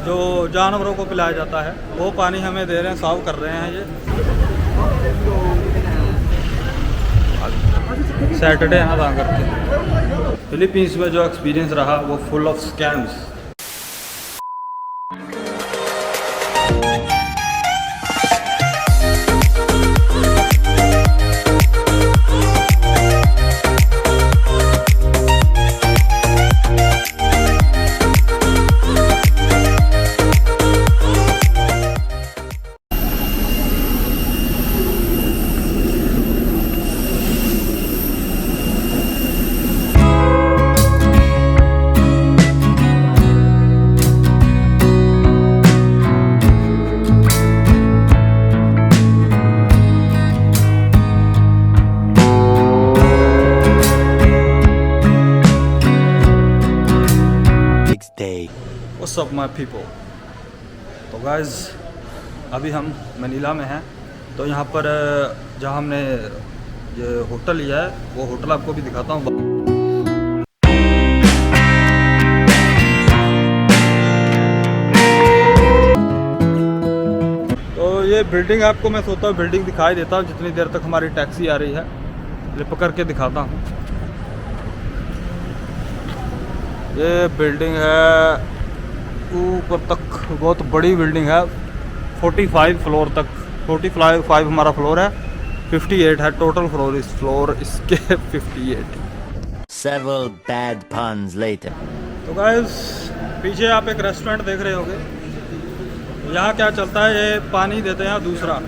जो जानवरों को पिलाया जाता है वो पानी हमें दे रहे हैं, सर्व कर रहे हैं। ये सैटरडे है ना, वहाँ करके फिलीपींस में जो एक्सपीरियंस रहा वो full of scams. What's up my people? तो गाइज अभी हम मनीला में हैं। तो यहाँ पर जहाँ हमने ये होटल लिया है वो होटल आपको भी दिखाता हूँ। तो ये बिल्डिंग आपको मैं सोचता हूँ बिल्डिंग दिखाई देता हूँ जितनी देर तक हमारी टैक्सी आ रही है। ये पकड़ के दिखाता हूँ। ये बिल्डिंग है ऊपर तक, बहुत बड़ी बिल्डिंग है, 45 फ्लोर तक। 45 हमारा फ्लोर है, 58 है टोटल फ्लोर। इस फ्लोर इसके 58। Several bad puns later. तो गाइस पीछे आप एक रेस्टोरेंट देख रहे होंगे। यहाँ क्या चलता है, ये पानी देते हैं दूसरा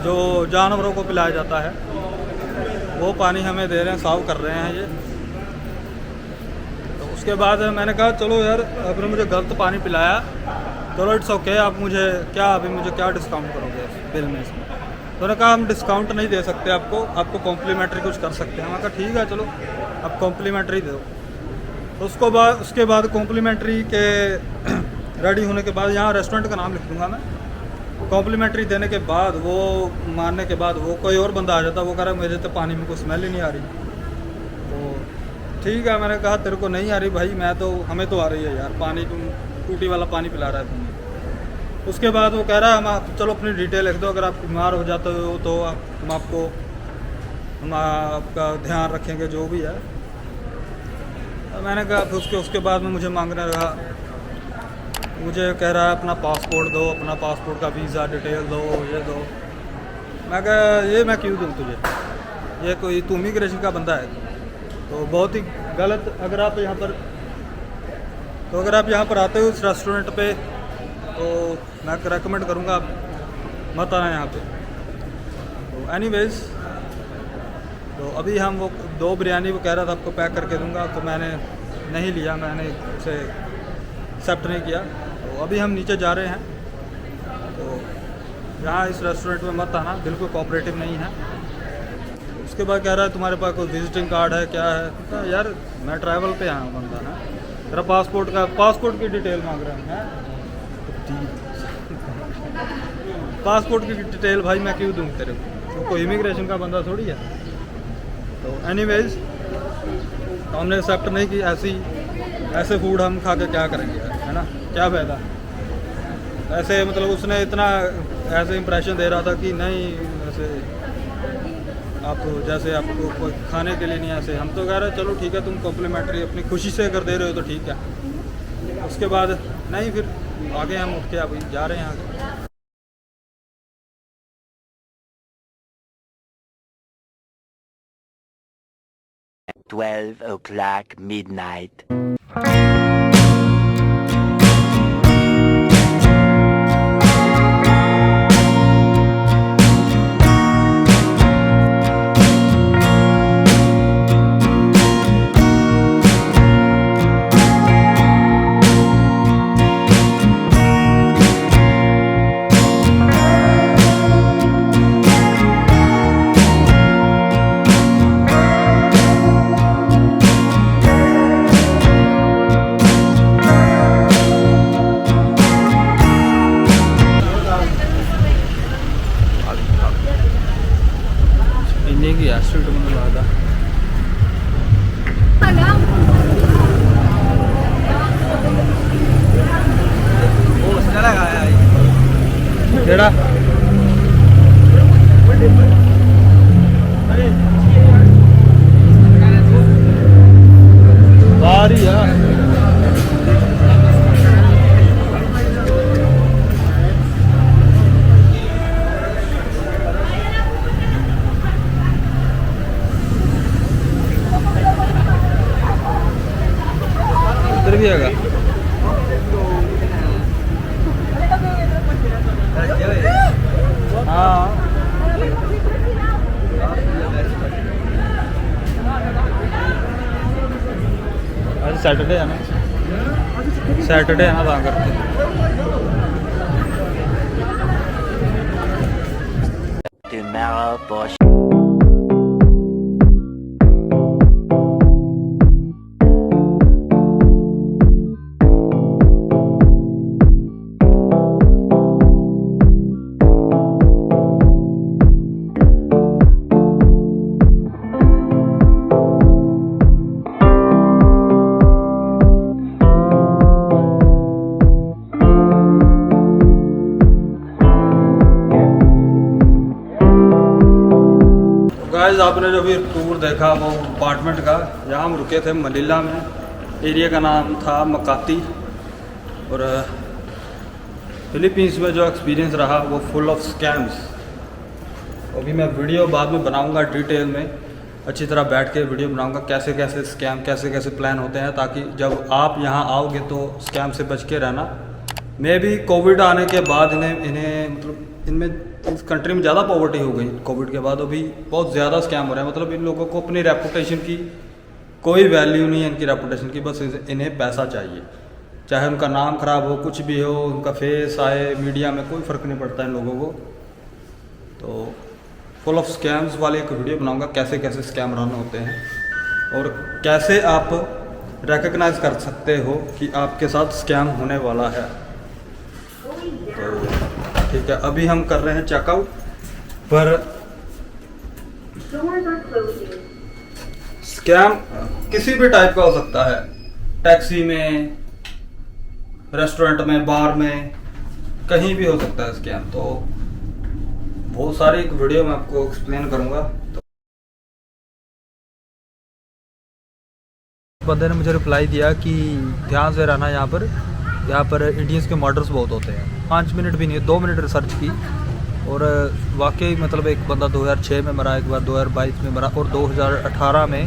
जो जानवरों को पिलाया जाता है वो पानी हमें दे रहे हैं, सर्व कर रहे हैं। ये उसके बाद मैंने कहा चलो यार, आपने मुझे गलत पानी पिलाया, चलो इट्स ओके, आप मुझे क्या डिस्काउंट करोगे बिल में इसमें। तो उन्होंने कहा हम डिस्काउंट नहीं दे सकते आपको कॉम्प्लीमेंट्री कुछ कर सकते हैं। मैंने कहा ठीक है चलो आप कॉम्प्लीमेंट्री दो। तो उसके बाद कॉम्प्लीमेंट्री के रेडी होने के बाद, यहाँ रेस्टोरेंट का नाम लिख दूँगा मैं। कॉम्प्लीमेंट्री देने के बाद, वो मानने के बाद, वो कोई और बंदा आ जाता, वो कह रहा है मेरे तो पानी में कोई स्मेल ही नहीं आ रही। तो ठीक है, मैंने कहा तेरे को नहीं आ रही भाई, हमें तो आ रही है यार, पानी तुम टूटी वाला पानी पिला रहा है तुम्हें। उसके बाद वो कह रहा है हम चलो अपनी डिटेल लिख दो, अगर आप बीमार हो जाते हो तो हम आपका ध्यान रखेंगे जो भी है। तो मैंने कहा फिर उसके बाद में मुझे मांगने रहा, मुझे कह रहा है अपना पासपोर्ट दो, अपना पासपोर्ट का वीज़ा डिटेल दो, ये दो। मैं कहा ये मैं क्यों दूँ तुझे, ये कोई तू इमिग्रेशन का बंदा है। तो बहुत ही गलत। अगर आप यहाँ पर आते हो इस रेस्टोरेंट पे तो मैं रेकमेंड करूँगा आप मत आना यहाँ पे। तो एनीवेज, तो अभी हम वो 2 बिरयानी वो कह रहा था आपको पैक करके दूँगा, तो मैंने नहीं लिया, मैंने उसे एक्सेप्ट नहीं किया। तो अभी हम नीचे जा रहे हैं। तो यहाँ इस रेस्टोरेंट में मत आना, बिल्कुल कोऑपरेटिव नहीं है। उसके बाद कह रहा है तुम्हारे पास कोई विजिटिंग कार्ड है क्या है। तो यार मैं ट्रैवल पे आया हूँ बंदा है, तेरा पासपोर्ट की डिटेल मांग रहे हैं। पासपोर्ट की डिटेल भाई मैं क्यों दूँ तेरे को, तो कोई इमिग्रेशन का बंदा थोड़ी है। तो एनीवेज, तो हमने एक्सेप्ट नहीं की। ऐसे फूड हम खा के क्या करेंगे यार, है ना, क्या फ़ायदा। ऐसे मतलब उसने इतना ऐसे इंप्रेशन दे रहा था कि नहीं ऐसे आप जैसे आपको कोई खाने के लिए नहीं, ऐसे हम तो कह रहे चलो ठीक है, तुम कॉम्प्लीमेंट्री अपनी खुशी से अगर दे रहे हो तो ठीक है। उसके बाद नहीं, फिर आगे हम उठ के अभी जा रहे हैं आगे। 12 o'clock midnight. केड़ा बाहर ही है। इधर भी आएगा। हाँ आज सैटरडे है ना, सैटरडे है ना वहाँ करके। Tomorrow for गाइस आपने जो भी टूर देखा वो अपार्टमेंट का, यहाँ हम रुके थे मनीला में। एरिया का नाम था मकाती। और फिलीपींस में जो एक्सपीरियंस रहा वो फुल ऑफ स्कैम्स। अभी मैं वीडियो बाद में बनाऊंगा डिटेल में, अच्छी तरह बैठ के वीडियो बनाऊंगा कैसे कैसे स्कैम, कैसे कैसे प्लान होते हैं, ताकि जब आप यहाँ आओगे तो स्कैम से बच के रहना। मैं भी कोविड आने के बाद इन्हें मतलब इनमें इस कंट्री में ज़्यादा पॉवर्टी हो गई कोविड के बाद। अभी बहुत ज़्यादा स्कैम हो रहा है। मतलब इन लोगों को अपनी रेपुटेशन की कोई वैल्यू नहीं है, इनकी रेपुटेशन की। बस इन्हें पैसा चाहिए, चाहे उनका नाम खराब हो, कुछ भी हो, उनका फेस आए मीडिया में, कोई फ़र्क नहीं पड़ता इन लोगों को। तो फुल ऑफ स्कैम्स वाले एक वीडियो बनाऊंगा कैसे कैसे स्कैम रन होते हैं और कैसे आप रिकग्नाइज कर सकते हो कि आपके साथ स्कैम होने वाला है। तो ठीक है, अभी हम कर रहे हैं चेकआउट। पर स्कैम किसी भी टाइप का हो सकता है, टैक्सी में, रेस्टोरेंट में, बार में, कहीं भी हो सकता है स्कैम। तो बहुत सारी एक वीडियो में आपको एक्सप्लेन करूंगा। तो बंदे ने मुझे रिप्लाई दिया कि ध्यान से रहना, यहाँ पर इंडियंस के मर्डर्स बहुत होते हैं। 5 मिनट भी नहीं, 2 मिनट रिसर्च की और वाकई मतलब एक बंदा 2006 में मरा, एक बार 2022 में मरा और 2018 में